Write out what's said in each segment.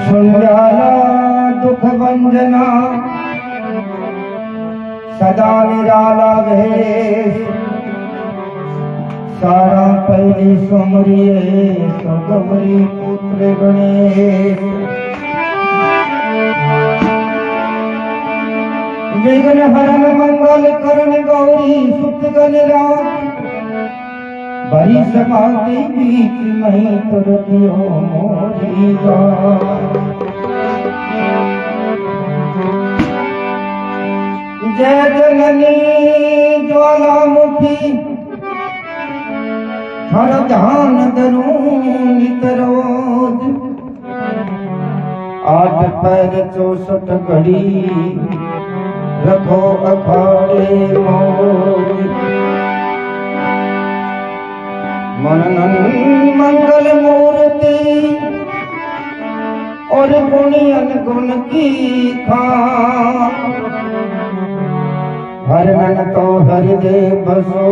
सुंजाला दुख भंजना सदा निराला भेष सारा पहली सुमरिए तो गौरी पुत्र गणेश विघ्न हरण मंगल करण गौरी सुत गणराज बड़ी सभा के बीच में तुर दियो मोरी जय जननी ज्वालामुखी हर ध्यान धरूं नित रोज 8 पैर 64 घड़ी रखो अखाड़े मौज मनन मंगल मूर्ति और गुणियन गुण की खान हरन तो हरिदे बसो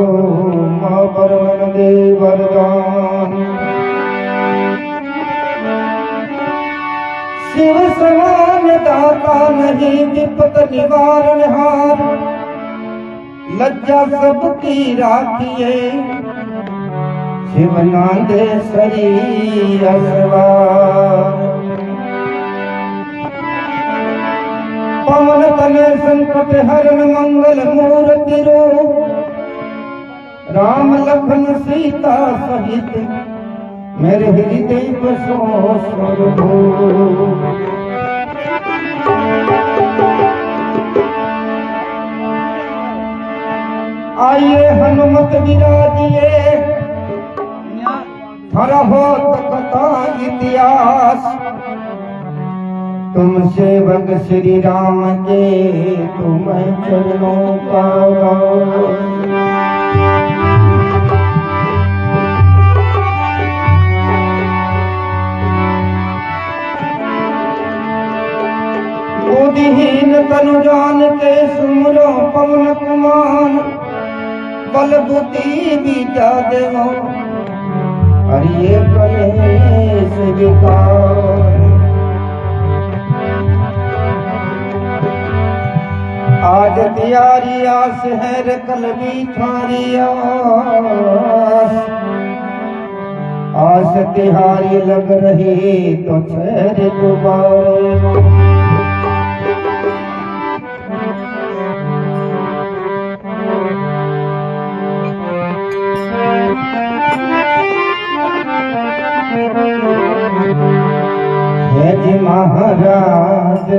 माँ परमन दे वरदान शिव समान दाता नहीं विपत निवारण हार लज्जा सबकी राखिए शिव नांदे सरी असवार पवन तने संकट हरण मंगल मूर्ति रूप राम लखन सीता सहित मेरे हृदय बसो स्वरूप आइए हनुमत विराजिए हर हो कथा इतिहास तुम सेवक श्री राम के तुम चरणों का बुद्धिहीन तनु जान के सुमरो पवन कुमार बल बुद्धि विद्या देवो हरिये कलेश विकार आज तियारी आस है रे कल भी थारी आस तिहारी लग रही तो ठहर दोबारा जी महाराज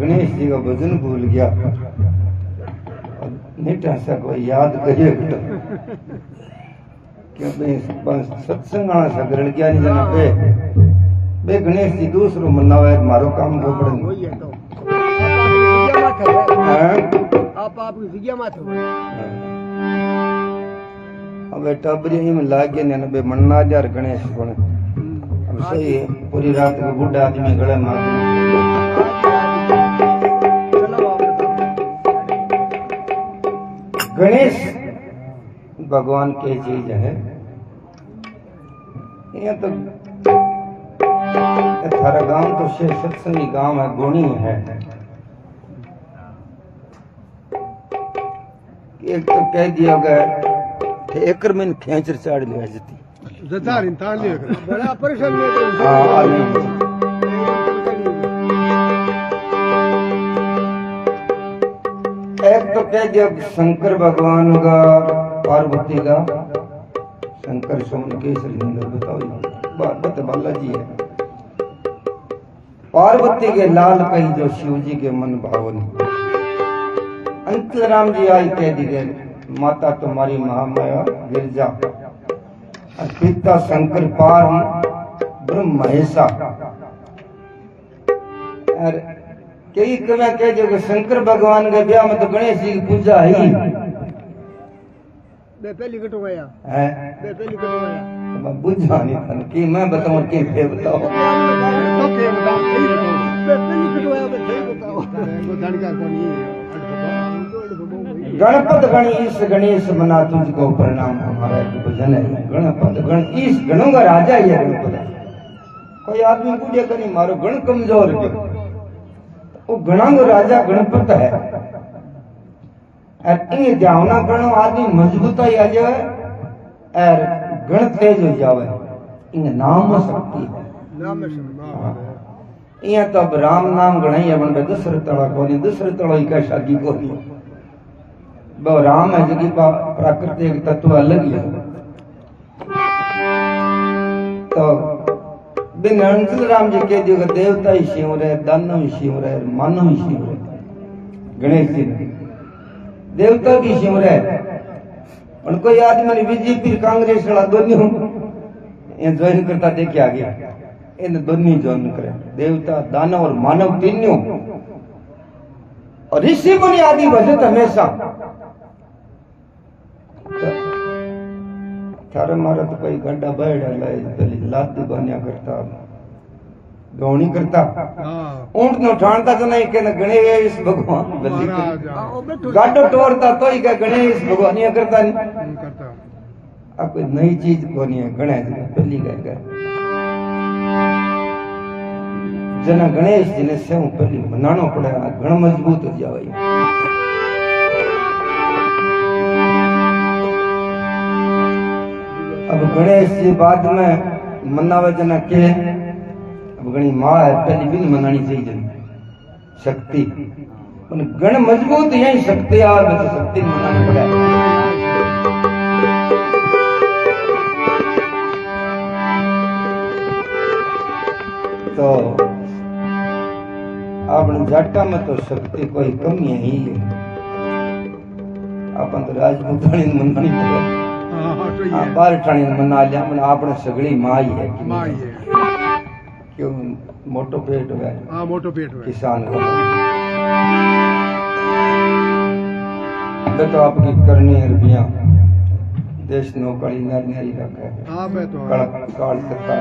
गणेश जी का भजन भूल गया, निटा सा कोई याद करिए क्यों सत्संग आना सा गरण क्या नहीं जाना बे गणेश जी दूसरो मनावे मारो काम को पड़े आप आपकी जिज्ञा मत हो अब टबरी ही में लाग गया ने बे मन्ना जार गणेश कोण अब सही है पूरी रात को बूढ़ा आदमी गले मार गणेश भगवान की चीज है ये तो थारा गांव तो सत्संगी गांव है गुणी है एक तो कह दिया गया एकर में खेचर चाड़ लिया जती जतार इंतान लिया बड़ा परेशान नहीं एक तो कह दिया शंकर भगवान का पार्वती का शंकर सोमन के सिलेंडर बताओ बात बालाजी है पार्वती के लाल कही जो शिव जी के मन भावन अंतराम जी आई कह दी गए माता तुम्हारी महामाया गिरजा पिता शंकर पार ब्रह्म महेशा कई कव्या कह जो शंकर भगवान के ब्याह में तो गणेश जी की पूजा है ही पहली कटवाया है पहली कटवाया मैं बुझा नहीं था कि मैं बताऊं कि फे बताओ तो के बताओ पहली कटवाया मैं सही बताओ वो जानकार कौन है गणपत गणेश गणेश मना तुझको प्रणाम हमारा एक भजन है। गणपत गणेश गणों का राजा ही है गणपत। कोई आदमी पूछे करी मारो गण कमजोर है, वो गणों का राजा गणपत है। और इन ध्यान करो आदमी मजबूताई आ जाए और गण तेज हो जावे। इन नाम शक्ति है। यहाँ तो अब राम नाम गणाई है बन दशरथ तड़ा कोनी, दशरथ तड़ा ही का शादी कोनी। वो राम है जगी प्राकृतिक तत्व अलग ही है। तो बिन अंचल राम जी कह दियो देवता ही शिव रहे, दानव ही शिव रहे, मानव ही शिव रहे। गणेश जी देवता भी शिव रहे। और कोई आदमी ने बीजेपी कांग्रेस वाला दोनों ज्वाइन करता देखे आगे, इन दोनों ज्वाइन करे। देवता दानव और मानव तीनों और ऋषि मुनि आदि भजत हमेशा। थारे मारा तो कोई गड्ढा बैठ पहले लात बनिया करता, गौणी करता, ऊंट न उठाता तो नहीं कहना गणेश भगवान बल्ली गाडो तोड़ता तो ही क्या गणेश भगवान ये करता नहीं करता। अब कोई नई चीज को नहीं है गणेश पहली गए जना गणेश जी ने से पहली मनानो पड़ेगा, गण मजबूत हो जाए। अब गणेश जी बाद में मनावे जना के अब गणी माँ है पहली भी नहीं मनानी चाहिए शक्ति। गण मजबूत यही शक्ति आ शक्ति मनानी पड़े। तो अपन जाटा में तो शक्ति कोई कमी है ही है। अपन तो राजपूतानी मनानी पड़े, बार ठाणी मना लिया मन आपने सगड़ी माँ ही है। क्यों मोटो पेट है। हाँ मोटो पेट है किसान का। तो आपकी करनी है रुपया देश नौकरी नारी रखा है। हाँ मैं तो काल करता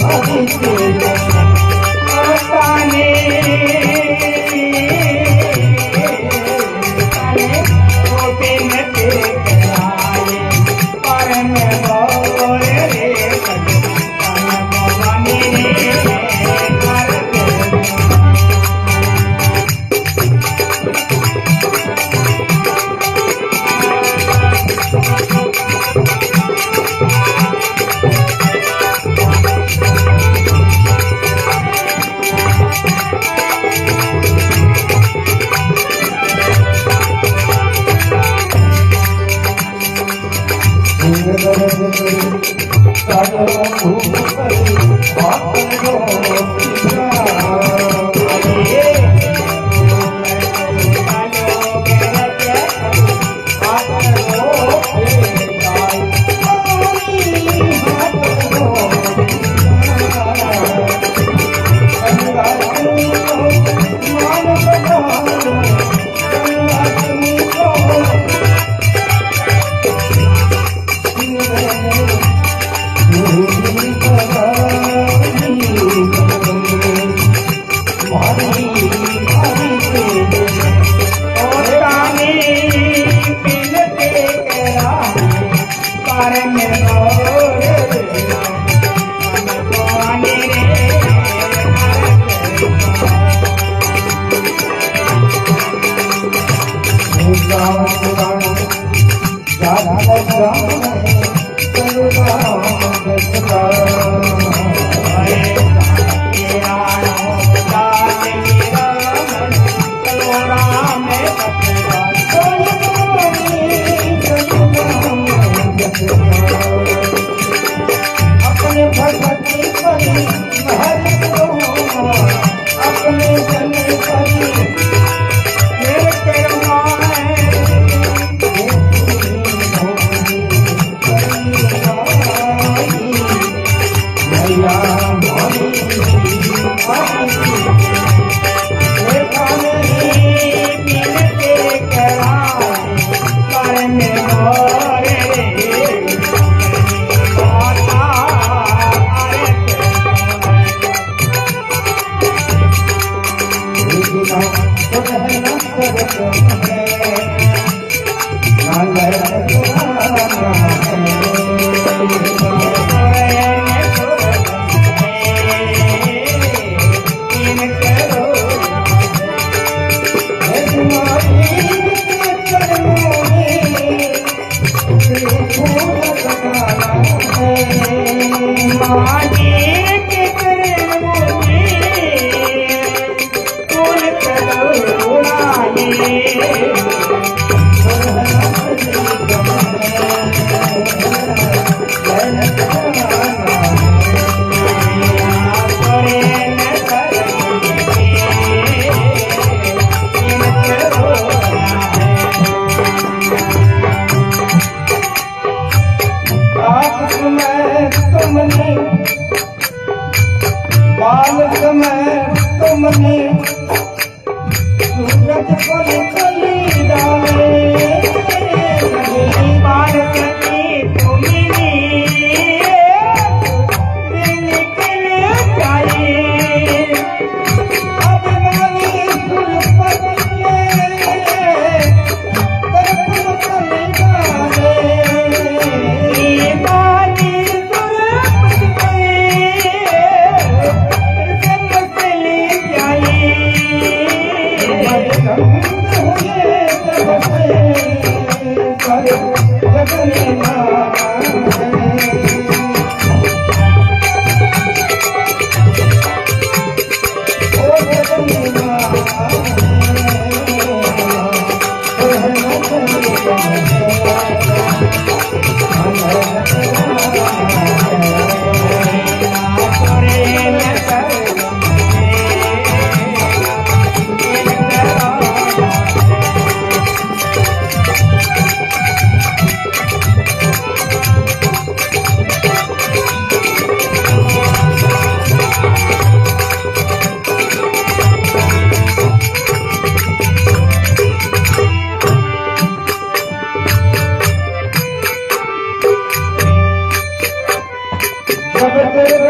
Oh,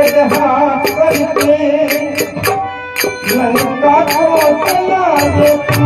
गजहा करके लंका को चला ये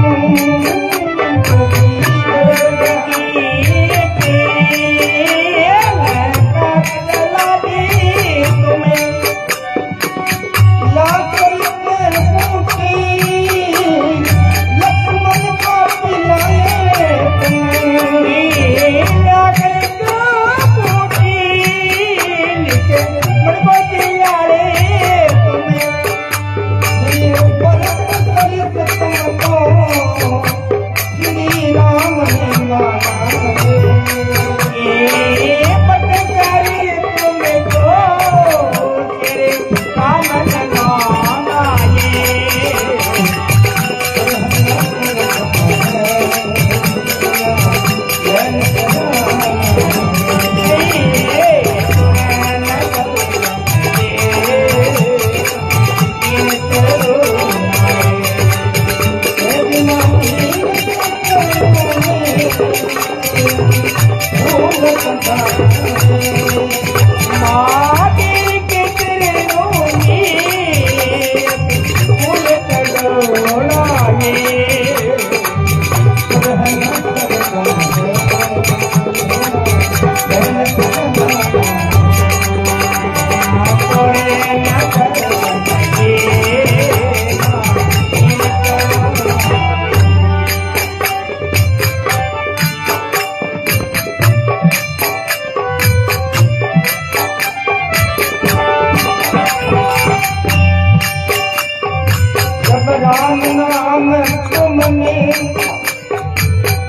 राम नाम तुमने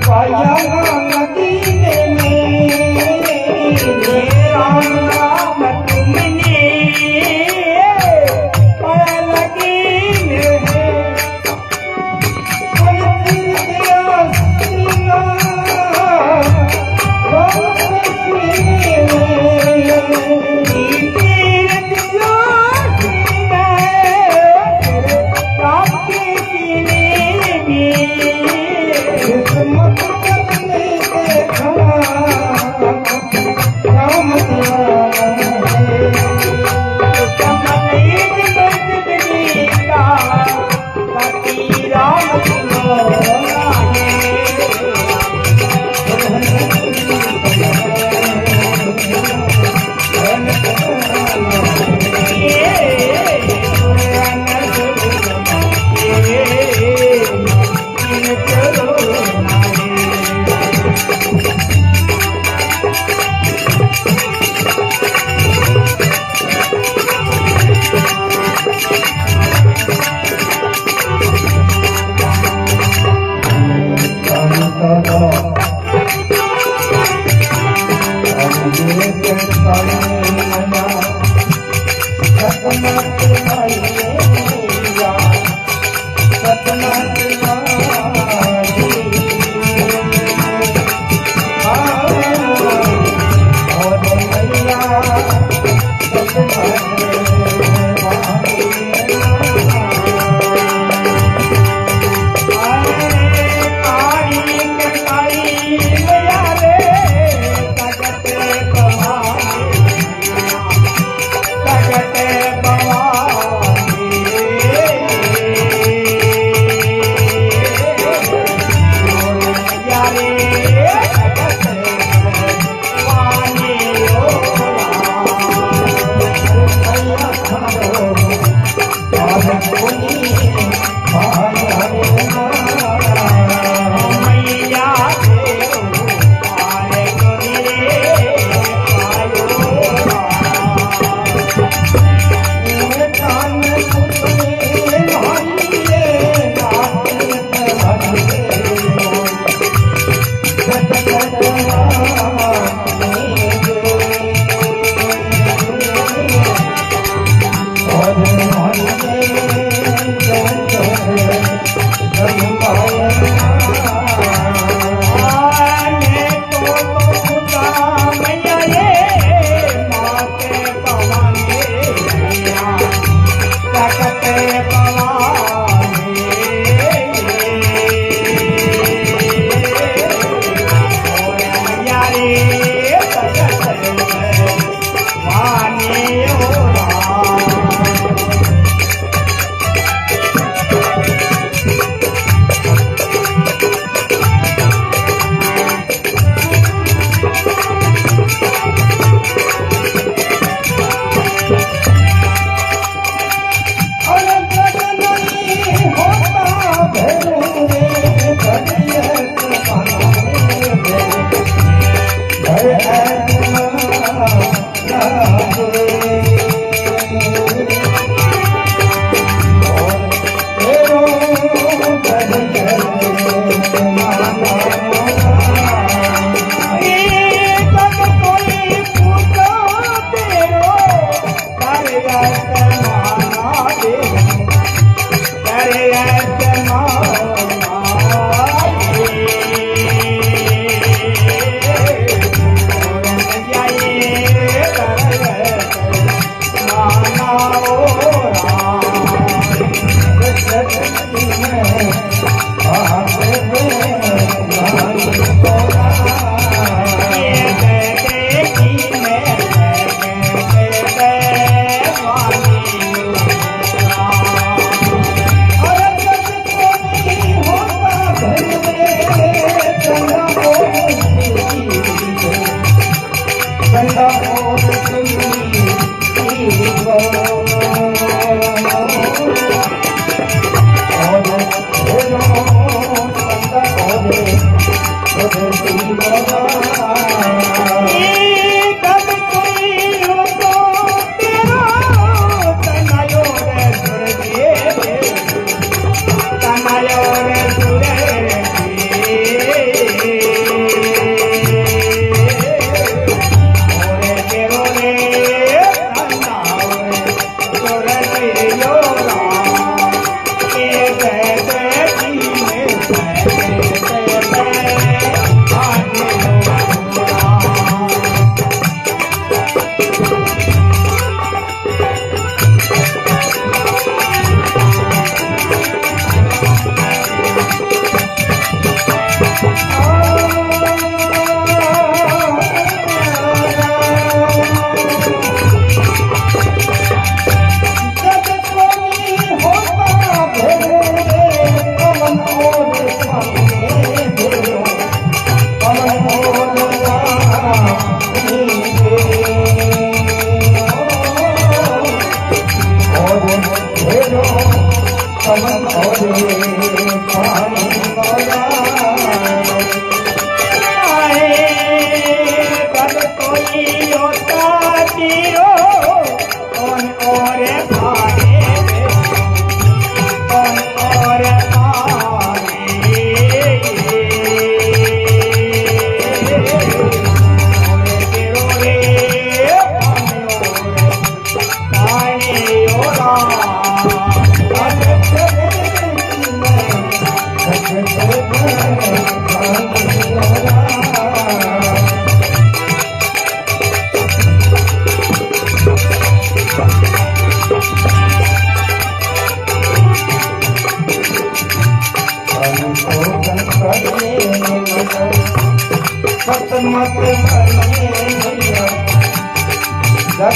पाया मदीने में, राम नाम तुमने पाया मदीने में,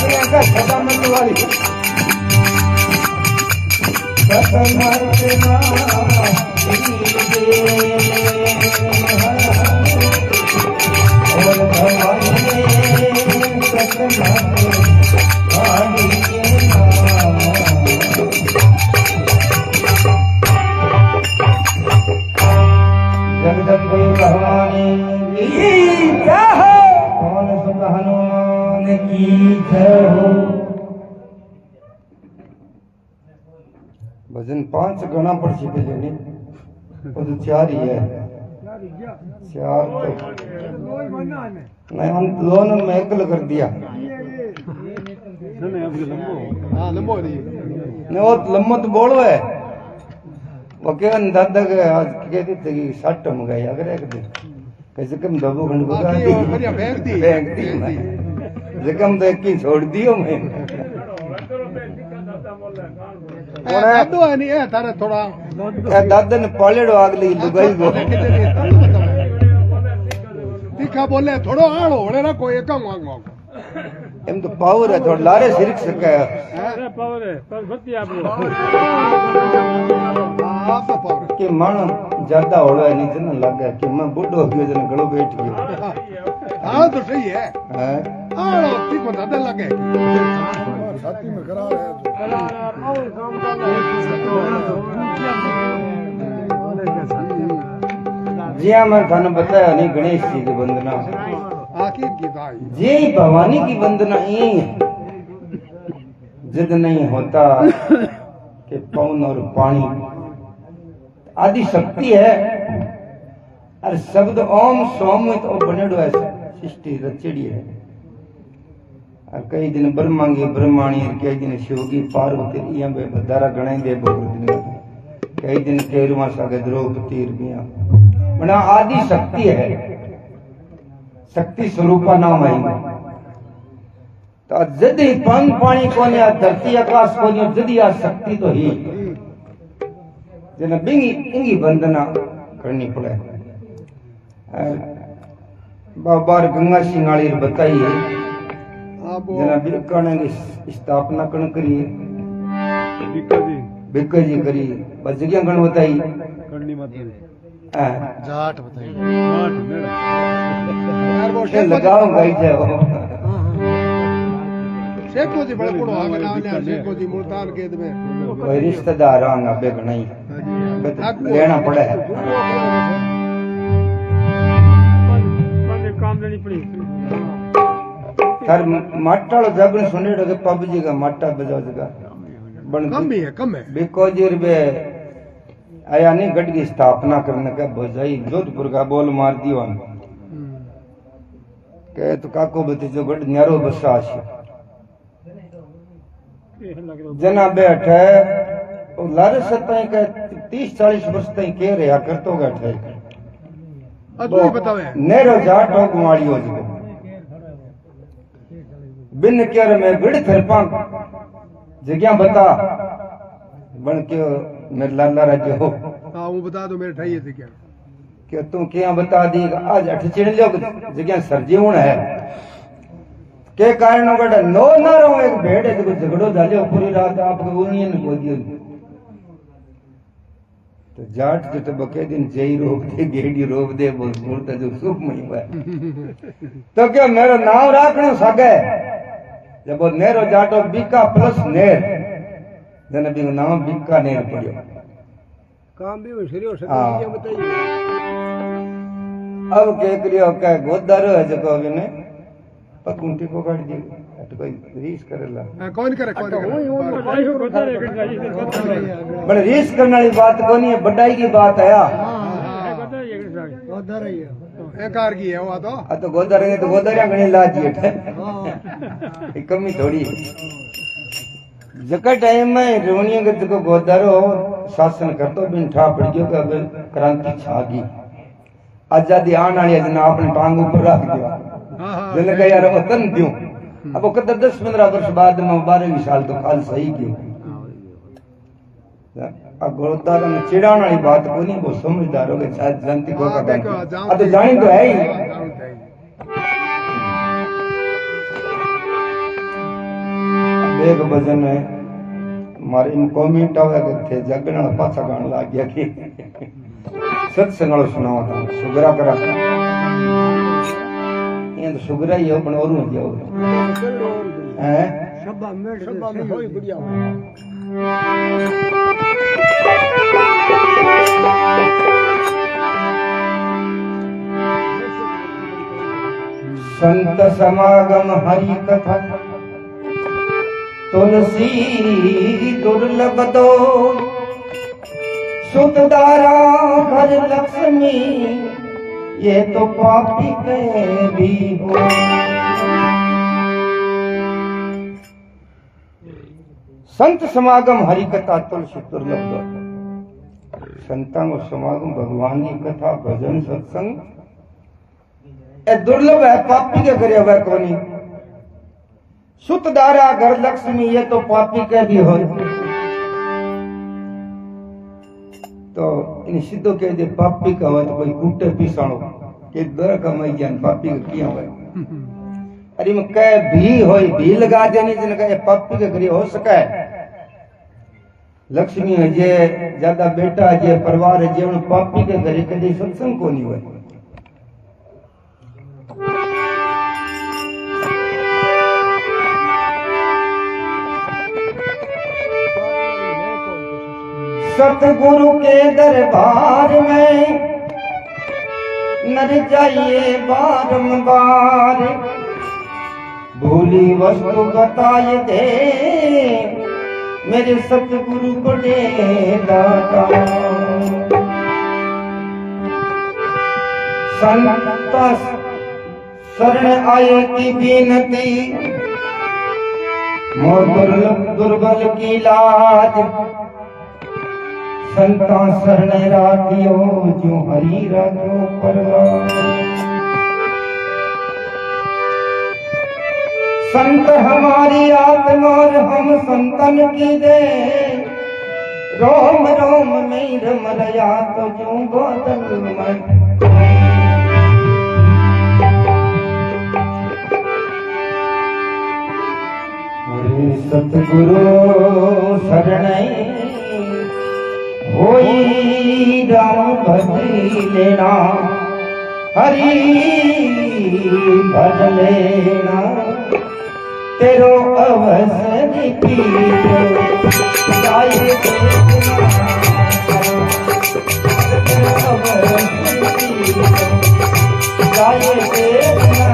जागरण का सदा मत वाली जगदम्बे भवानी की जय हो, पवन सुत हनुमान की जय हो। भजन 5 गणा पड़ चुके लेने तो 4 ही है, 4 तो नहीं, हम दोनों में एकल कर दिया। हाँ लंबो नहीं नहीं वो लम्बो तो बोलो है वो क्या दादा के आज कहते थे कि 60 हम गए अगर एक दिन कैसे कम दबो खंड को बैंकती जकम तो एक ही छोड़ दियो मैं दादो है नहीं है तारे थोड़ा दादा ने पालेड़ो आग लगी लुगाई को तीखा बोले थोड़ो आड़ो होने ना कोई एकम वांगो एम तो पावर है थोड़ा लारे सिरक सके अरे पावर है पर भक्ति आप लोग आप तो पावर कि मन ज्यादा होड़ा है नहीं ना लग गया कि मैं बुढ़ो हो गयो जन गलो बैठ गयो। हाँ तो सही है हैं आड़ो तीखो दादा लगे छाती में करा रहे जी हाँ मैं थाने बताया नहीं गणेश जी की वंदना आखिर की भाई जी भवानी की वंदना यही है। जिद नहीं होता कि पवन और पानी आदि शक्ति है और शब्द ओम सोम तो बनेडो है सृष्टि रचड़ी है और कई दिन ब्रह्मांगी ब्रह्माणी कई दिन शिवगी पार्वती यहाँ पे बदारा गणाई दे कई दिन केरुमा सागे द्रौपदी रुपया बना आदि शक्ति है, शक्ति स्वरूपा नाम है। तो जद ही पान पानी को धरती आकाश को जद ही आ शक्ति तो ही जना बिंगी इंगी वंदना करनी पड़े। बाबार गंगा सिंगाली बताइए जना बिकाने की स्थापना करण करी बिक्का जी करी बस जगह गण बताई करनी मत जाट बताइए लगाओ गई जाओ शेखो जी बड़े बड़ो आगे नाम लिया शेखो जी मुल्तान केद में कोई रिश्तेदार आंगा बेग नहीं लेना पड़ा है काम लेनी पड़ी सर माटा जगन सुने के पबजी का माटा बजाओ जगह कम भी है कम है बिकोजीर बे आया नहीं गढ़ की स्थापना करने का बजाई जोधपुर का बोल मार दियो कहे तो काको भतीजो गढ़ न्यारो बसा जना बैठे लारे सताई का 30-40 वर्ष तक कह रहा करतो बैठे नेरो जाट हो कुमारी हो जी बिन केर में बिड़ थरपा जगह बता बन के मेरे लाला राज्य हो हाँ वो बता दो मेरे ठाइए थे क्या कि तू क्या बता दी आज 8 चिड़ लो जगह सरजीवन है के कारण गड़ा नो ना रहो एक भेड़ है तो झगड़ो डाले पूरी रात आपको यूनियन बोल दियो तो जाट जो तो बके दिन जई रोक दे गेड़ी रोक दे बोल बोलता जो सुख मई हुआ तो क्या मेरा नाम राखनो सके जब वो नेरो जाटो बीका प्लस नेर जन भी नाम बीका नेर पड़ियो काम भी शरीर शक्ति बताइए अब के करियो का गोदर है जको ने पकुंटी को काट दी तो कोई रीस करेला कौन करे बड़े रीस करने वाली बात कोनी है बड़ाई की बात है गोदर है एकार की है वो तो गोदर है तो गोदरिया गणी लाज है कमी थोड़ी जका टाइम में रोनिया के को गोदरो शासन करतो बिन ठा पड़ गयो कि अब क्रांति छा गई आजादी आने वाली जना अपने टांग ऊपर रख दिया जन का यार वतन दियो अब वो कदर 10-15 वर्ष बाद में 12 साल तो काल सही क्यों अब गोदार में चिड़ाने वाली बात को नहीं वो समझदार हो गए शायद जनती को का अब तो जानी तो है ही एक भजन है मारे इन कमेंट आवे के थे जगना पाछा गान लाग गया कि सत्संग वालो सुनावा था सुगरा करा ये तो सुगरा ही हो पण और न जाओ हैं शब्बा में होई बढ़िया संत समागम हरि कथा तुलसी दुर्लभ दो सुतदारा घर लक्ष्मी ये तो पापी के भी हो। संत समागम हरि कथा तुलसी दुर्लभ दो संतां को समागम भगवान की कथा भजन सत्संग ए दुर्लभ है पापी के करे हुआ कोनी। सुतदारा घर लक्ष्मी ये तो पापी के भी हो। तो इन सिद्धो कह दे पापी का हो तो कोई कूटे पिसाणो के दर कमाई जान पापी का किया हो। अरे मैं कह भी होई भी लगा देनी जिन कहे पापी के करे हो सके। लक्ष्मी है जे ज्यादा बेटा जे परिवार है जे उन पापी के करे कदे सत्संग को नहीं हुए। सतगुरु के दरबार में नर जाइए बारंबार भूली वस्तु बताए दे मेरे सतगुरु बड़े दाता। संत शरण आए की बीनती मोर दुर्बल की लाज संता शरण राखियो जो हरि राखो परवार। संत हमारी आत्मा और हम संतन की दे रोम रोम में रम रया तो जो गोदल में। हरे सतगुरु शरण होई राम भजी लेना हरि भज लेना तेरो अवसर पीरो जाए तेरो अवसर पीरो जाए देखना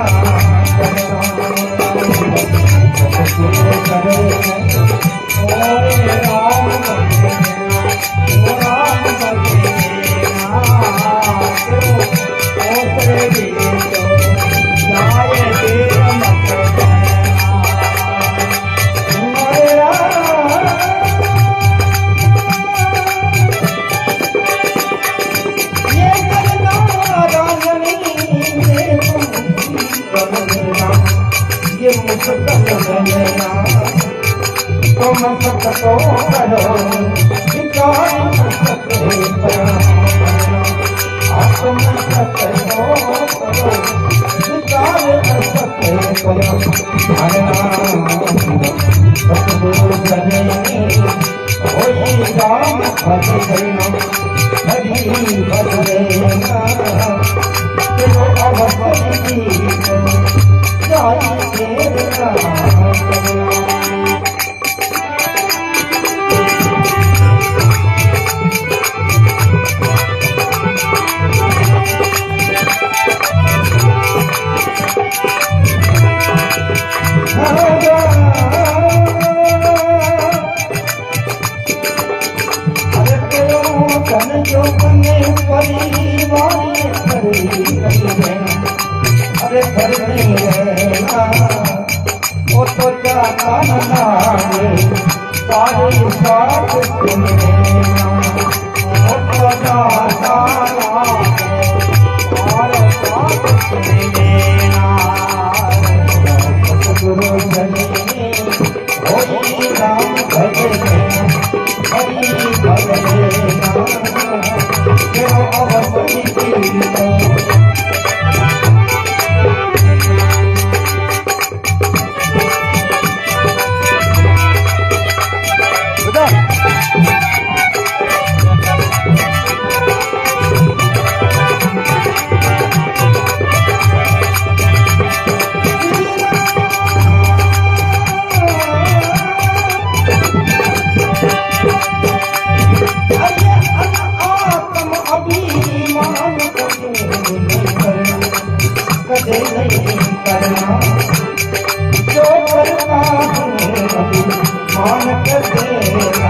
अभिमान कर देना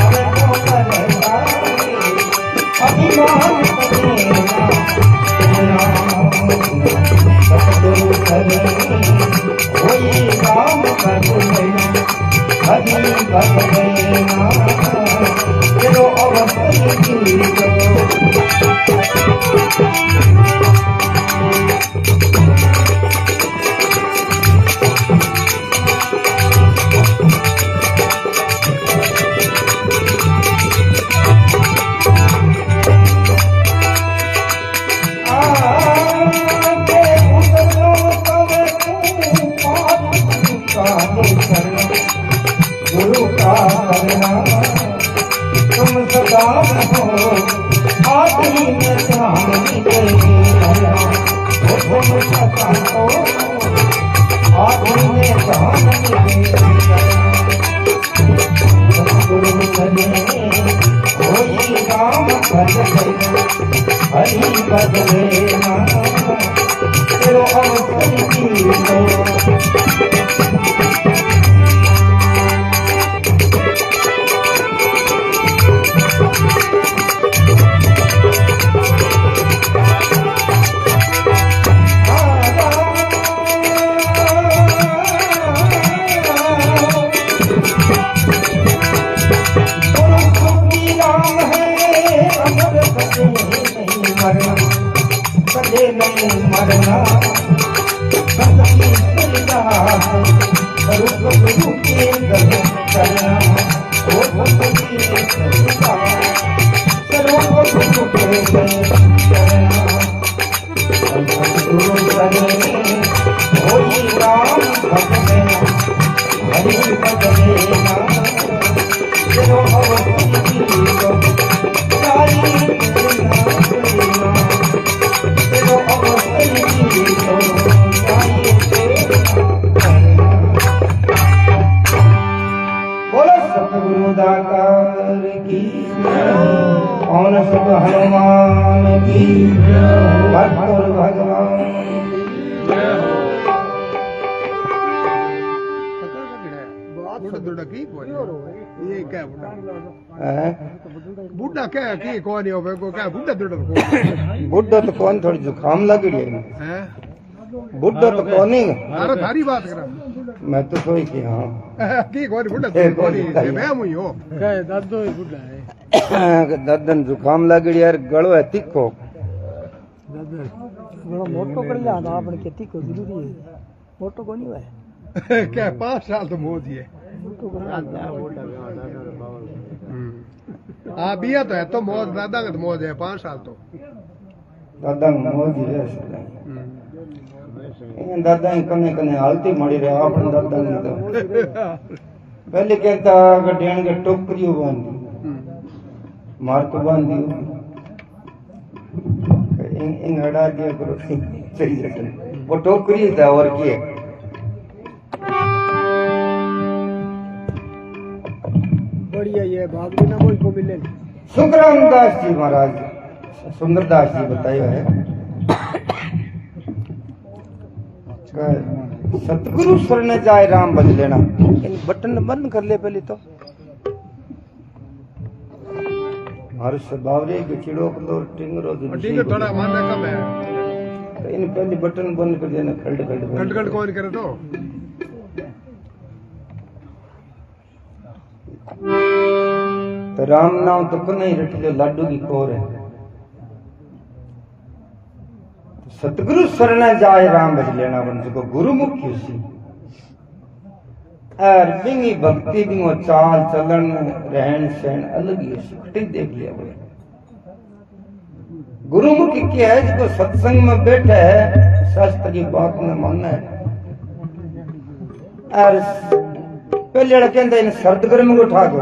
अरे तो करता अभिमान कर देना सतगुरु करे कोई काम कर देना हरि भक्त देना तेरो अवसर की गुरु का करना तुम सदा हो आदमी में ध्यान देना तुम सदा हो आदमी में ध्यान देना गुरु करे कोई काम कर देना हरि बदलेना तेरो अवसर की कदे नहीं मरना गुरु के करना कोई राम भगवान हरि बदलेना तेरो बोलो सतगुरु दातार की कौन सब हनुमान की भक्त और भगवान ये क्या बुढ़ा क्या की कौन है वो क्या बुढ़ा बुढ़ा तो कौन थोड़ी जुकाम लग रही है बुढ़ा तो कौन ही अरे थारी बात करा मैं तो सोई की हाँ की कौन बुढ़ा तो कौन है मैं मुई हो क्या दादो ही बुढ़ा है दर्दन जुकाम लग रही यार गलो है तीखो गलो मोटो कर लिया था आपने के तीखो जरूरी है मोटो को नहीं है क्या 5 साल तो मोदी है हाँ बिया तो है तो मौज दादा का तो मौज है 5 साल तो दादा मोदी है दादा कने कने हालती मड़ी रहे आपने दादा ने तो पहले कहता गड्डियां के टोकरियों बांधी मार को बांधी इन हटा दिया करो सही से वो टोकरी था और किए बढ़िया ये भाग बिना कोई को मिले सुखराम दास जी महाराज सुंदरदास जी बताया है सतगुरु शरण जाए राम भज लेना इन बटन बंद कर ले पहले तो हर्ष बावरे के चिड़ो को टिंगरो टिंगर थोड़ा मारना कम है तो इन पहले बटन बंद कर देना खल्ड खल्ड कौन करे तो राम नाम तो को नहीं रट जो लाडू की कोर है सतगुरु शरण जाए राम भज लेना बन सको गुरु मुख्य सी और बिंगी भक्ति बिंगो चाल चलन रहन सहन अलग ही सुखटी देख लिया बोले गुरुमुखी क्या है जिसको सत्संग में बैठे है शास्त्र की बात में मानना है और पहले लड़के इन सर्द गर्म को उठा दो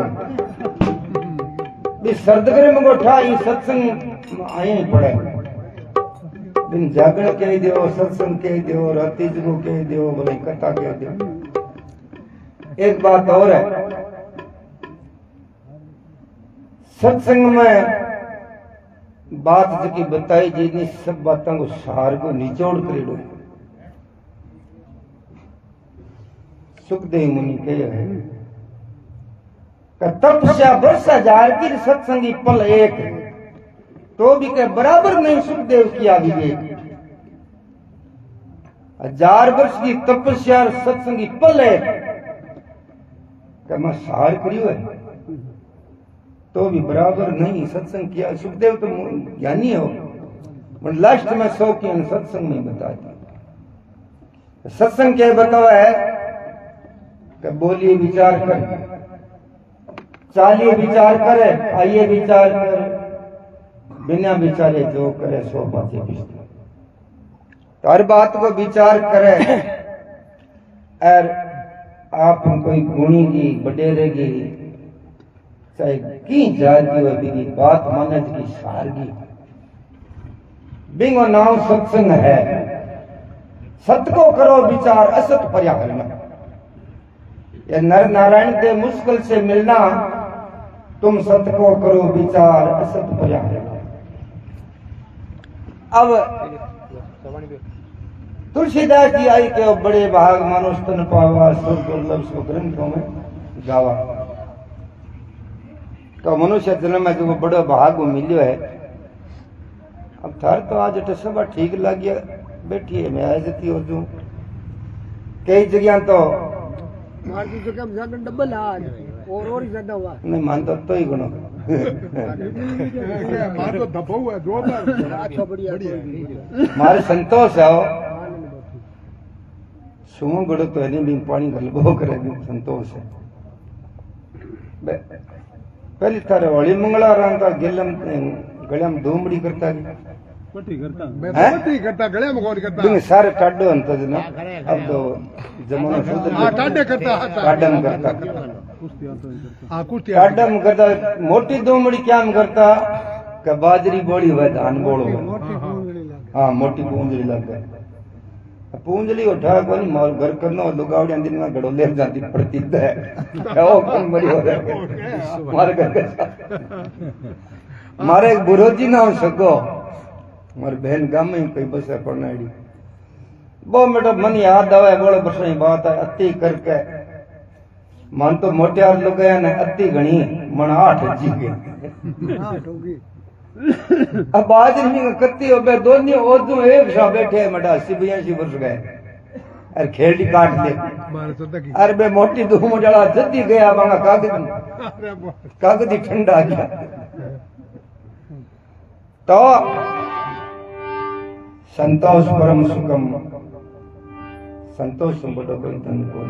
सर्द गर्म को उठा ये सत्संग आए ही पड़े दिन जागरण कह दो सत्संग कह दो राती जगो कह दो बोले कथा कह दो एक बात और है सत्संग में बात जकी बताई जितनी सब बातों को सार को निचोड़ कर सुखदेव मुनि कहे है तपस्या वर्ष 1000 की सत्संगी पल एक, तो भी के बराबर नहीं सुखदेव किया विवेक। 1000 वर्ष की तपस्या और सत्संगी पल एक, मैं सार करियो है तो भी बराबर नहीं सत्संग किया। सुखदेव तो ज्ञानी हो, लास्ट में 100 की सत्संग में बता दिया। सत्संग क्या बतावा है कि बोलिए विचार कर, चालिए विचार करे, आइए विचार कर, बिना विचारे जो करे सो बातें बिस्तर। तो हर बात को विचार करे और आप कोई गुणी की बडेरेगी चाहे की जाती हो भी बात माने की सारगी बिंगो नाम सत्संग है। सत को करो विचार असत पर्या करना। ये नर नारायण के मुश्किल से मिलना, तुम सत को करो विचार असत पर्या करना। अब तुलसीदास जी आई के बड़े भाग मानो स्तन पावा सुर दुर्लभ सो ग्रंथों में गावा। तो मनुष्य जन्म में जो बड़ो भाग मिलियो है। अब थार तो आज अटे सब ठीक लग गया, बैठी है मैं आ जाती हो जू कई जगह तो मारती तो कम ज्यादा डबल आज और ही ज्यादा हुआ नहीं मानता तो ही गुणों मार तो दफा हुआ है जोरदार। अच्छा बढ़िया मारे संतोष है सुमो गड़ो तो है नहीं पानी गलबो करे संतोष है। पहली थारे होली मंगला राम का गिलम गलम धूमड़ी करता मैं तो पति करता गले में गौर करता बिन सारे टाडो अंत जना अब तो जमाना सुधर हां टाडे करता टाडम करता हां कुछ टाडम करता। मोटी धूमड़ी क्या करता कि बाजरी बोली हुआ धान बोलो हाँ मोटी पूंजली लग गई। पूंजली उठा को नहीं मार घर करना और लुगावड़ियां दिन में घड़ो ले जाती पड़ती है वो कौन बड़ी हो रहा मारे घर मारे एक बुरोजी नाम सको मारी बहन गांव में कोई बस है पढ़नाड़ी वो मेरा मन याद आवे बोले बरसाई बात है अति करके मन तो मोटियार लोग गया ने अति घणी मन 8 जी गए। अब आज नहीं कत्ती हो बे दोनी ओदू एक सा बैठे मटा 80-82 वर्ष गए अरे खेड़ी काट ले अरे बे मोटी धूम जड़ा जल्दी गया मांगा कागदी ठंडा गया। तो संतोष परम सुखम संतोष बड़ो कोई धन को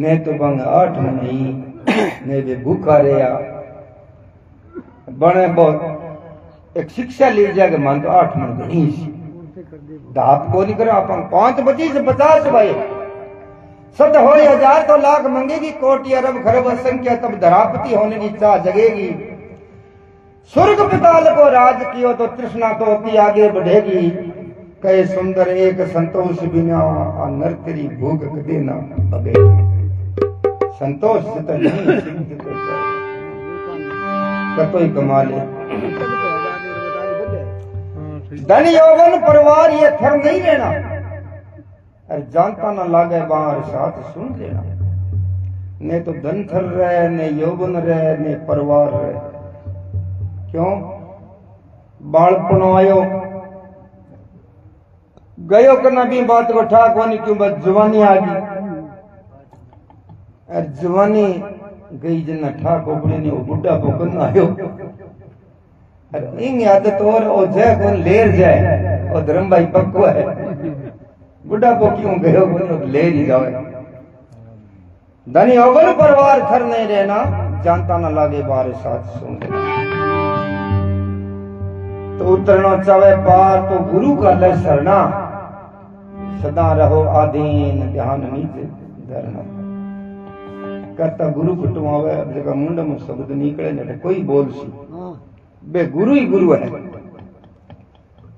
ने तो बंग 8 महीने ने भी भूखा रहा बने बहुत एक शिक्षा ली जाके मान तो 8 महीने धाप को नहीं करो अपन 5 से 50 भाई सद हो 1000 तो लाख मंगेगी कोटि अरब खरब असंख्य तब धरापति होने की चाह जगेगी। स्वर्ग पिताल को राज कियो तो तृष्णा तो अति आगे बढ़ेगी। कहे सुंदर एक संतोष बिना नर तेरी भूख कदे ना भगेगी। संतोष से नहीं कतोई कमा ले धन यौवन परिवार ये थर नहीं रहना अरे जानता ना लागे बाहर साथ सुन लेना। ने तो धन थर रहे ने यौवन रहे ने परिवार रहे। क्यों बालपन आयो गयो करना भी बात को ठाक होनी क्यों बस जवानी आ गई और जवानी गई जना ठाक ओपड़े ने वो बुढ़ा पोकन आयो इन आदत और ओ जय कौन लेर जाए और धर्म भाई पक्को है बुढ़ा पो क्यों गयो कौन ले ही जाए। धनी अवल परिवार थर नहीं रहना जानता ना लागे बार साथ सुन तो उतरना चाहे पार तो गुरु का ले सरना सदा रहो आधीन ध्यान नीचे धरना करता गुरु कुटुमावे अब जगह मुंड में शब्द निकले न कोई बोल सी बे गुरु ही गुरु है।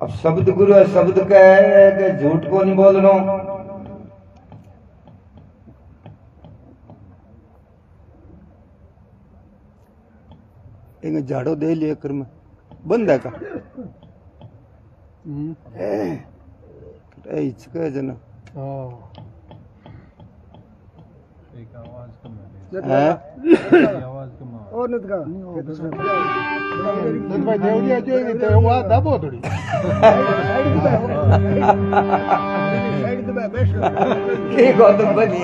अब शब्द गुरु है शब्द कहे कि झूठ को नहीं बोलना एक झाड़ो दे लिया कर में बंद है का जना हैं और नहीं का तो भाई देवरिया जो नहीं तो वो दबो थोड़ी साइड पे बैठ की गौतम बनी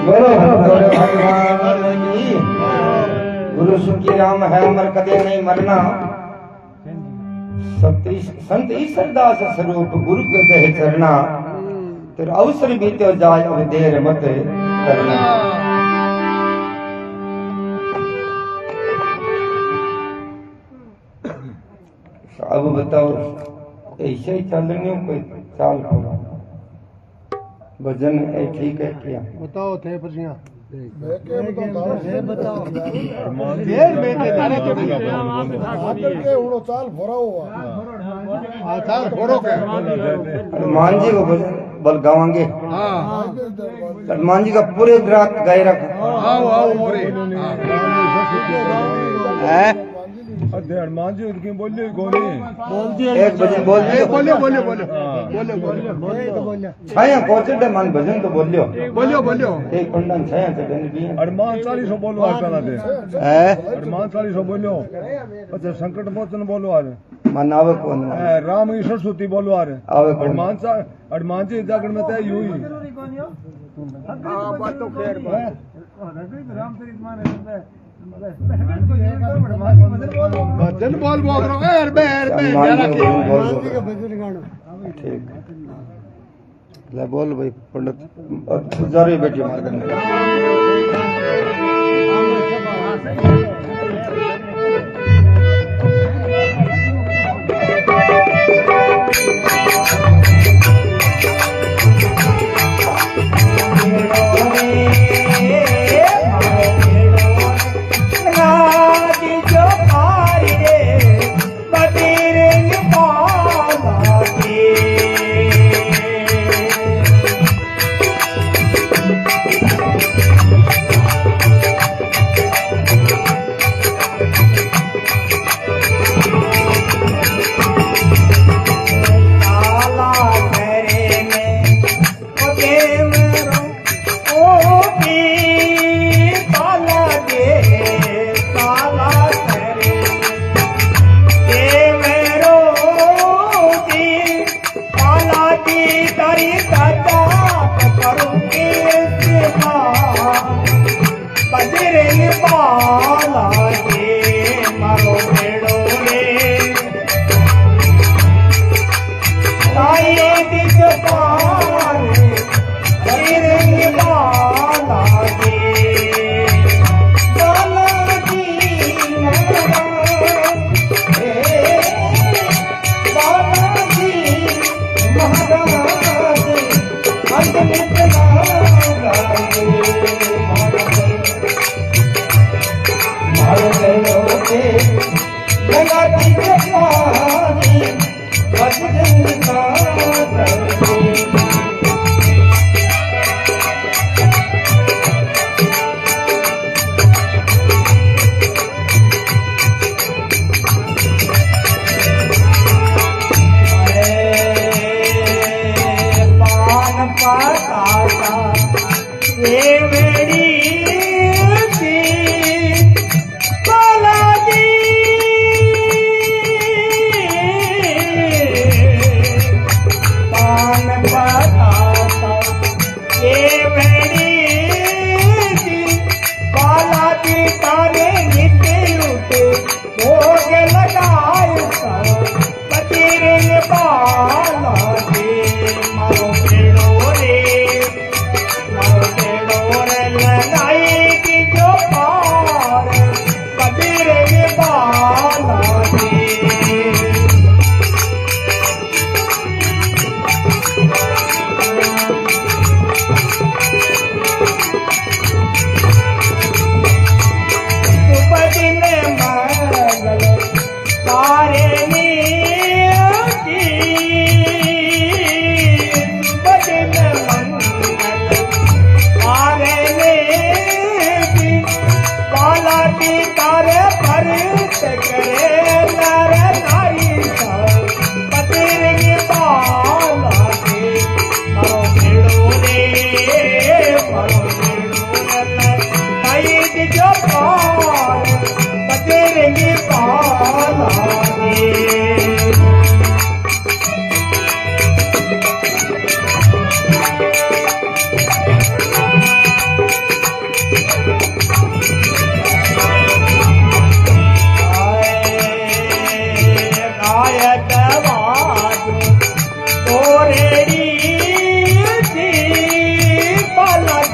बोलो भगवान की गुरु सुखी राम है अमर कदे नहीं मरना संत ईश्वरदास स्वरूप गुरु के दे चरना तेरा अवसर बीते जाए अब देर मत करना। अब बताओ ऐसे ही चल रही हो कोई चाल करो भजन है ठीक है क्या बताओ थे पछिया बताओ देर में के तारे तो आकर के उड़ो चाल भरा हुआ हां चाल फोड़ो के हनुमान जी को भजन बल गावांगे। हां हनुमान जी का पूरे रात गाय रखा आओ आओ मोरे है हनुमान जी उनकी बोलिए गोली एक भजन बोल दियो बोलियो बोलियो बोलियो बोलियो तो बोल छाया कोचड़े मन भजन तो बोलियो बोलियो बोलियो एक पंडन छाया चढ़न भी हनुमान 40 बोलो आज पहला दे है हनुमान 40 बोलो अच्छा संकट मोचन बोलो आज मन आवे कौन राम की सरस्वती बोलो आज आवे कौन हनुमान जी जागरण में तय हुई हां बात तो खैर बात भजन बोल बोल रहा है बेर हनुमान जी को बोल दो। भजन गाना ठीक ले बोल भाई पंडित और पुजारी बेटी मार करने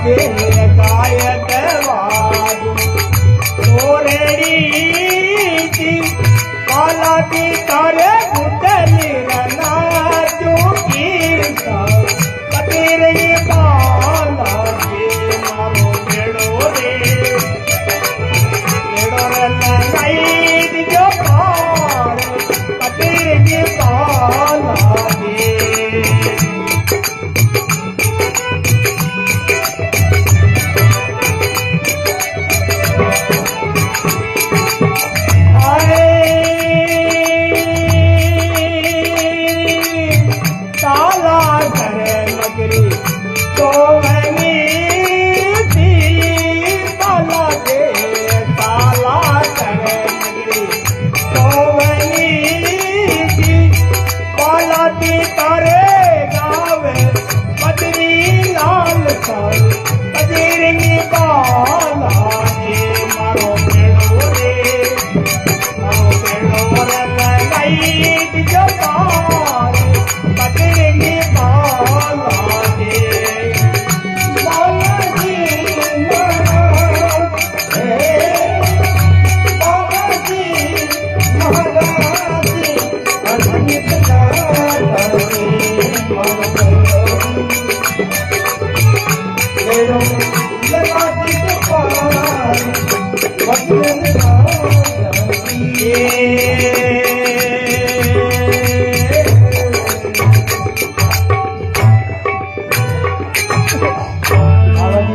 के गायक वाजू ओरेड़ी दी काला दी तारे गुटली रना चुकी कतेरे बाला के मारो बेड़ो रे बेड़ो रे लगाई जो पार कतेरे बाला के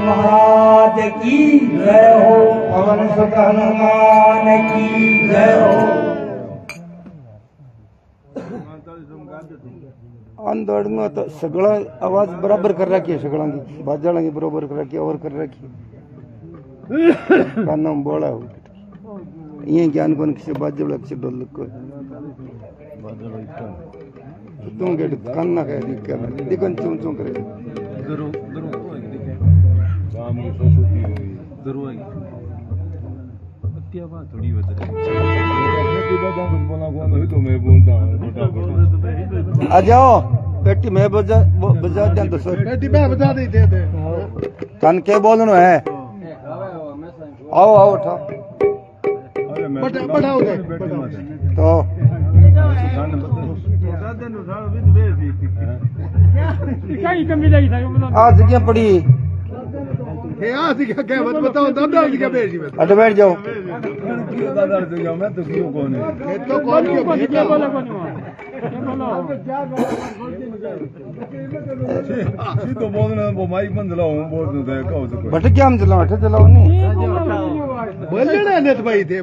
महाराज की जय हो। पवन सुत हनुमान की जय हो। अंदर में तो सगळा आवाज बराबर कर रखी है, सगळा की बाजाला की बराबर कर रखी और कर रखी काना में बोला हो ये ज्ञान कोन किसी बाजला किसी डोल को तुम के काना कह दी क्या दिकन चुम चुम करे जरूर काम की सोचती हुई जरूर क्या बात थोड़ी बता रही बोला कौन तो मैं बोलता हूँ आ जाओ पेटी में बजा दे तो पेटी में बजा दी थे कान के बोलनो है आओ आओ उठा बढ़ाओ दे तो आज क्या पड़ी क्या बताओ दादा क्या बेची में अट बैठ जाओ दादा से जाओ मैं तो क्यों कौन है तो कौन क्या बोला तो बोलना वो माइक बंद लाओ बोल दो देखो बट क्या हम चलाओ अठे चलाओ नहीं बोलना नेत भाई थे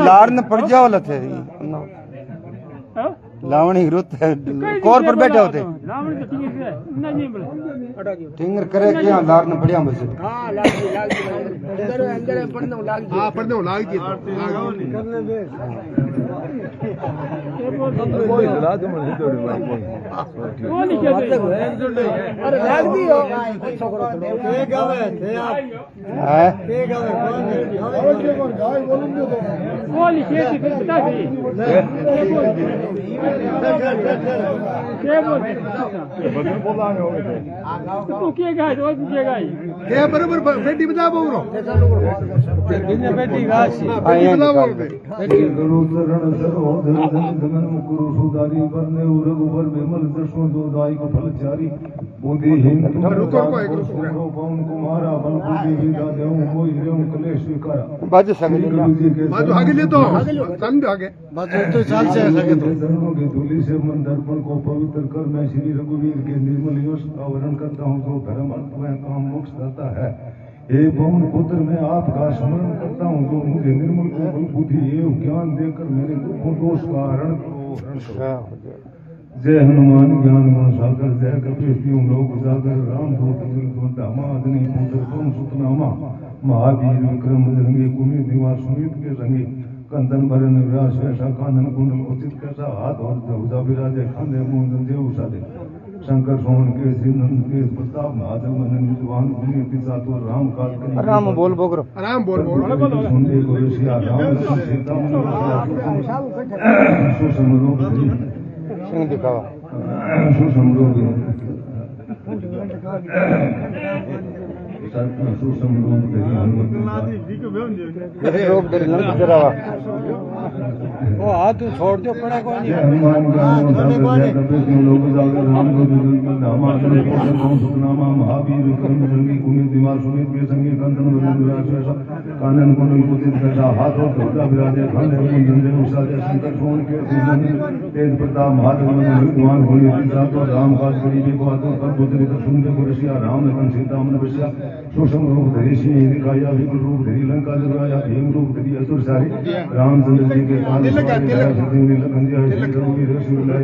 लार ने पड़ जाओ लथे लावणी रुत है कोर पर बैठे होते टिंगर करे क्या लार ने बढ़िया बस हां अंदर पढ़ने लाग गई कोई सलाह तो मुझे थोड़ी बात अरे लाग दी हो छोकरो के गावे थे आप है के गावे गाय बोलूं दो बोली खेती करता थी के बोल बोला हो गए तू के गाय रोज के गाय के बराबर बेटी बता बोलो बिना बेटी गाछ बेटी बता बोल बेटी गुरु चरण सरोधर धन मुकुरु सुधारी वरने रघुवर विमल दर्शन दो दाई को फल चारी बूंदी हिंद पवन कुमारा बल बुद्धि विदा देव मोहि रेव कलेश विकारा बाजू सगले बाजू आगे ले तो संग आगे बाजू तो साल से लगे तो चरणों की धूलि से मन दर्पण को पवित्र कर मैं श्री रघुवीर के निर्मल यश का वर्ण करता हूँ जो धर्म अर्थ में काम मोक्ष देता है। हे पवन पुत्र मैं आपका स्मरण करता हूँ जो मुझे निर्मल को बल बुद्धि एवं ज्ञान देकर मेरे दुखों दोष का हरण करो। जय हनुमान ज्ञान गुण सागर जय कपीश लोक उजागर राम दूत दामादनी पुत्र तुम सुतनामा महावीर विक्रम रंगे कुमित निवास सुमित के रंगे कंदन भरन व्यास वैसा कानन कुंडल उचित कैसा हाथ और धौजा विराजे खांदे मुंदन देव सादे शंकर सोहन के नंद के प्रताप माधव मनन विद्वान गुणी पिता तो राम काल के आराम बोल बोकरो आराम बोल सुनते को ऋषिया राम सीता सुसमरो सिंह दिखावा सुषम रूप धरी हनुमत रोक दे लंग जरावा वो हाथ छोड़ दो पड़ा कोई नहीं हनुमान लोग राम नामा सुखनामा महावीर विक्रम जंगी कुमित दिमाग सुमित के संगी कंदन कानन कुंडल कुदित गजा हाथों धोता विराजे खंडे जंदे उषाजे शंकर सोन के तेज प्रताप महादेव विद्वान होली तो राम काज गरीबी को आतो कर बुद्धि तो सुन को रसिया राम लखन सीता मन बसिया सुषम रूप धरी सिंह दिखाया विकल रूप धरी लंका जगाया भीम रूप धरी असुर सारी रामचंद्र जी के काल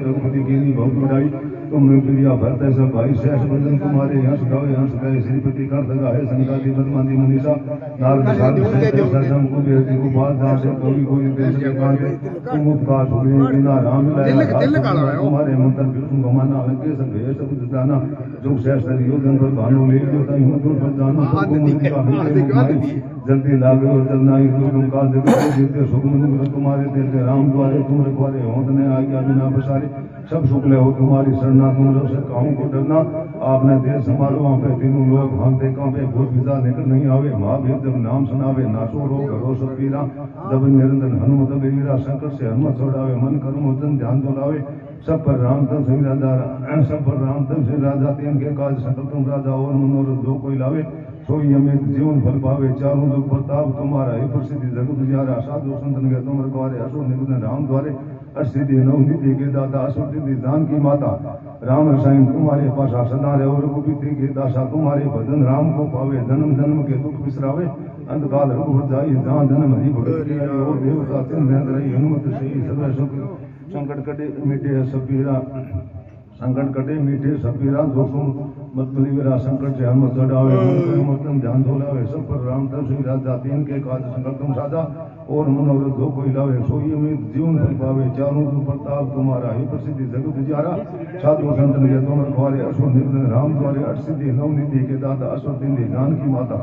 रघुपति की बहुत बड़ाई तुमने प्रिया भरत सब भाई शेष बंधन तुम्हारे हंस गावे हंस गए श्रीपति कर दगा है संगाति बदमानी मनीषा नारद साधु सजम कुबेर जी गोपाल दास कवि कोई देश के कांटे तुम उपकार सुने बिना राम तुम्हारे मंत्र विष्णु गमाना लगे सब है सब दाना जो शेष योजन पर भानु ले जो तई हूं दूर पर जानो जल्दी लागे और चलना ही तुम काज देते सुगम तुम्हारे दिल के राम द्वारे तुम रखवारे होत ने आज्ञा बिना बसारे सब शुक्ल हो तुम्हारी शरणा तुम रक्षक कहूं को डरना आपने देश संभालो वहां पे तीनों लोग भागते कांपे भूत विदा निकल नहीं आवे महावीर जब नाम सुनावे नासो रो घरो सब पीरा जब निरंजन हनुमत वीरा संकट से हनुमत छोड़ावे मन कर्म वचन ध्यान दोलावे सब पर राम तब सिंह राजा सब पर राम तब सिंह राजा तीन के काज सकल तुम राजा और मनोरथ जो कोई लावे सोई अमित जीवन फल पावे चारों दुख प्रताप तुम्हारा ही प्रसिद्धि जगत जियारा साधु संतन के तुम रखवारे असुर निकुंज राम द्वारे असिद्धि नवनिधि के दाता असुर सिद्धि दान की माता राम रसायन तुम्हारे पासा सदा रहे और रघुपति के दासा तुम्हारे भजन राम को पावे जन्म जन्म के दुख बिसरावे अंतकाल रघुवर जाई जहाँ जन्म हरि भगत की और देवता तिन रही हनुमत सही सदा सुख संकट कटे मिटे सब पीरा संकट कटे मीठे सब पीरा दोषों मत बलिवेरा संकट से हनुमत चढ़ावे मतम ध्यान धोलावे सब पर राम तब सिंह राजा तीन के काज संकट तुम साजा और मनोरथ जो कोई लावे सोई में जीवन फल पावे चारों दुख प्रताप तुम्हारा ही प्रसिद्धि जगत जियारा साधु संतन के तुम रखवारे असुर निधन राम द्वारे अठसिद्धि नवनिधि के दाता असुर तिंदी जान की माता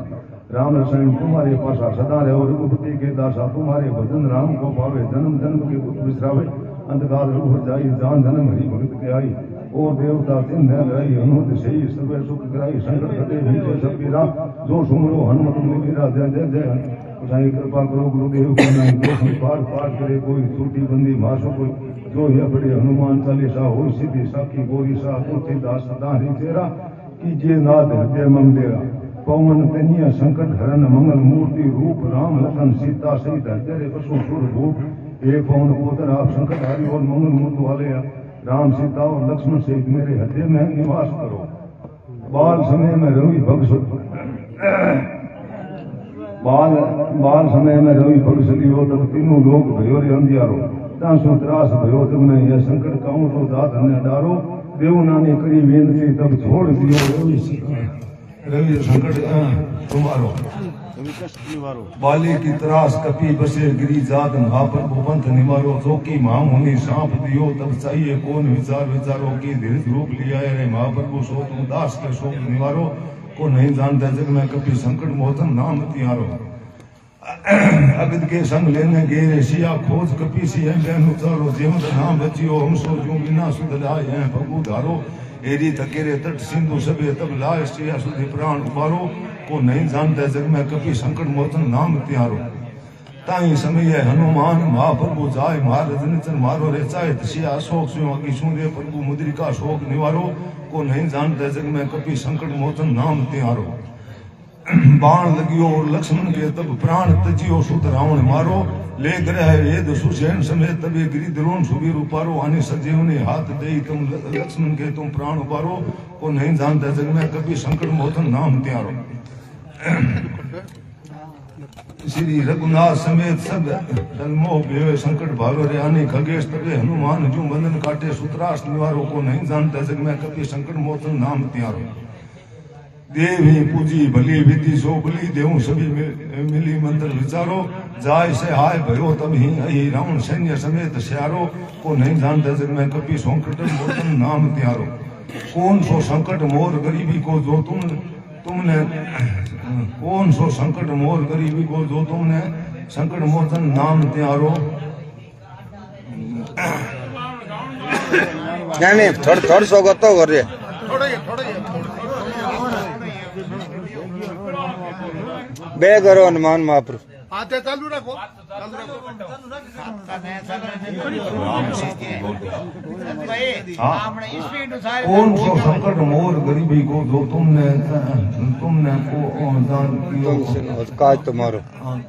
राम रसायन तुम्हारे पासा सदा रहे और रघुपति के दासा तुम्हारे भजन राम को पावे जन्म जन्म के दुख बिसरावे अंतकाल रघुवर जाई जान जन्म हरि भगत के आई और देवता दिन रही हनुमत सही सर्वे सुख कराई संकट कटे मीठे सब पीरा जो सुमरो हनुमत मेरा जय जय जय साई कृपा करो गुरुदेव को नहीं दोष पार पार करे कोई छोटी बंदी मासो कोई जो है बड़े हनुमान चालीसा हो सीधी साखी गोरी सा तुलसीदास सदा हरि तेरा कीजिए नाथ हृदय मंदिरा पवन तनिया संकट हरण मंगल मूर्ति रूप राम लखन सीता सहित तेरे पशु सुर भूप हे पवन पुत्र आप संकट हरि और मंगल मूर्ति वाले राम सीता और लक्ष्मण सहित मेरे हृदय में निवास करो बाल समय में रवि भगसुत बाल समय में रवि भगसली हो तब तीनों लोग भयो रे अंधियारो तासो त्रास भयो तब में यह संकट काऊं तो दात ने डारो देवना ने करी विनती तब छोड़ दियो रवि संकट तुम्हारो बाली की त्रास कपी बसे गिरी जात महाप्रभु पंथ निवारो चौकी महामुनि सांप दियो तब चाहिए कौन विचार विचारो की धीरज रूप लिया रे महाप्रभु सो तुम दास के शोक निवारो को नहीं जानता जग में कपी संकट मोहतन नाम तिहारो अगद के संग लेने गे सिया खोज कपी सिया बहन उतारो जीवत नाम बचियो हम सो जो बिना सुध लाए हैं प्रभु धारो एरी तकेरे तट सिंधु सबे तब लाए सिया सुधि प्राण उबारो को नहीं जानता जग में कपि संकट मोचन नाम त्यारो ताई समय हनुमान महाप्रभु जाय महाराज निचन मारो रे चाहे सिया अशोक सिंह की सुंदे प्रभु मुद्रिका शोक निवारो को नहीं जानता जग में कपि संकट मोचन नाम त्यारो बाण लगियो और लक्ष्मण के तब प्राण तजियो सुत रावण मारो ले ग्रह वेद सुसेन समेत तबे गिरि द्रोण सुबीर उपारो आने सजीव ने हाथ दे तुम लक्ष्मण के तुम प्राण उपारो को नहीं जानता जग में कभी संकट मोचन नाम त्यारो श्री रघुनाथ समेत सब जन्मों भेवे संकट भारो रे आने खगेश तबे हनुमान जो बंधन काटे सूत्रास निवारो को नहीं जानता जग में कभी संकट मोचन नाम त्यारो देवी पूजी भली विधि सो बली देव सभी मिली मंत्र विचारो जाय से हाय भयो तब ही अहि रावण सैन्य समेत स्यारो को नहीं जानता जग में कपि संकट मोचन नाम त्यारो कौन सो संकट मोर गरीबी को जो तुमने कौन सो संकट मोर गरीबी को जो तुमने संकट मोचन नाम त्यारो नहीं थोड़ा सो गतो कर रे थोड़ा बे करो हनुमान महाप्रभु आते चालू रखो कौन सो संकट मोर गरीबी को जो तुमने को दान किया काज तुम्हारो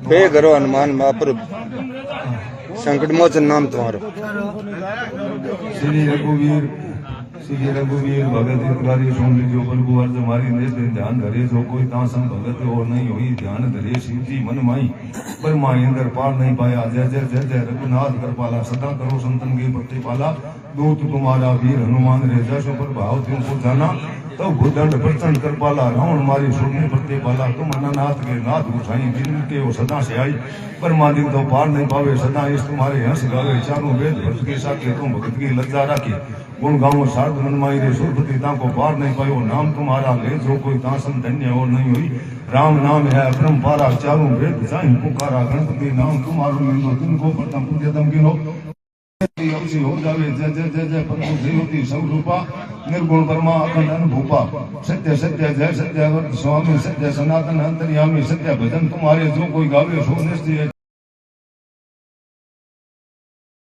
बे करो हनुमान महाप्रभु संकट मोचन नाम तुम्हारो श्री रघुवीर भगत हितकारी सुन लीजियो प्रभु अर्ज हमारी निज दिन ध्यान धरे जो कोई तासन भगत और नहीं हुई ध्यान धरे शिव जी मन माई ब्रह्मा इंद्र पार नहीं पाया जय जय जय जय रघुनाथ कृपाला सदा करो संतन के पत्ते पाला दूत तुम्हारा वीर हनुमान रे जसो पर भाव तुमको जाना तो भूदंड प्रचंड कृपाला रावण मारी सुरने पत्ते पाला तुम अनानाथ के नाथ गुसाई जिनके वो सदा से आई परमादिक तो पार नहीं पावे सदा इस तुम्हारे हंस गावे चारों वेद भक्त के साथे तुम भगत की लज्जा राखी गुण गाओ साध मनमाई रे सुरपति को पार नहीं पायो नाम तुम्हारा ले जो कोई तासन धन्य और नहीं हुई राम नाम है अपरंपारा चारों वेद जाहि पुकारा गणपति नाम तुम्हारो मिलो तुमको प्रथम पूज्यतम गिनो हो जावे जय जय जय जय प्रभु देवती स्वरूपा निर्गुण ब्रह्मा अखंड अनुभूपा सत्य सत्य जय सत्य स्वामी सत्य सनातन अंतर्यामी सत्य भजन तुम्हारे जो कोई गावे सो निश्चय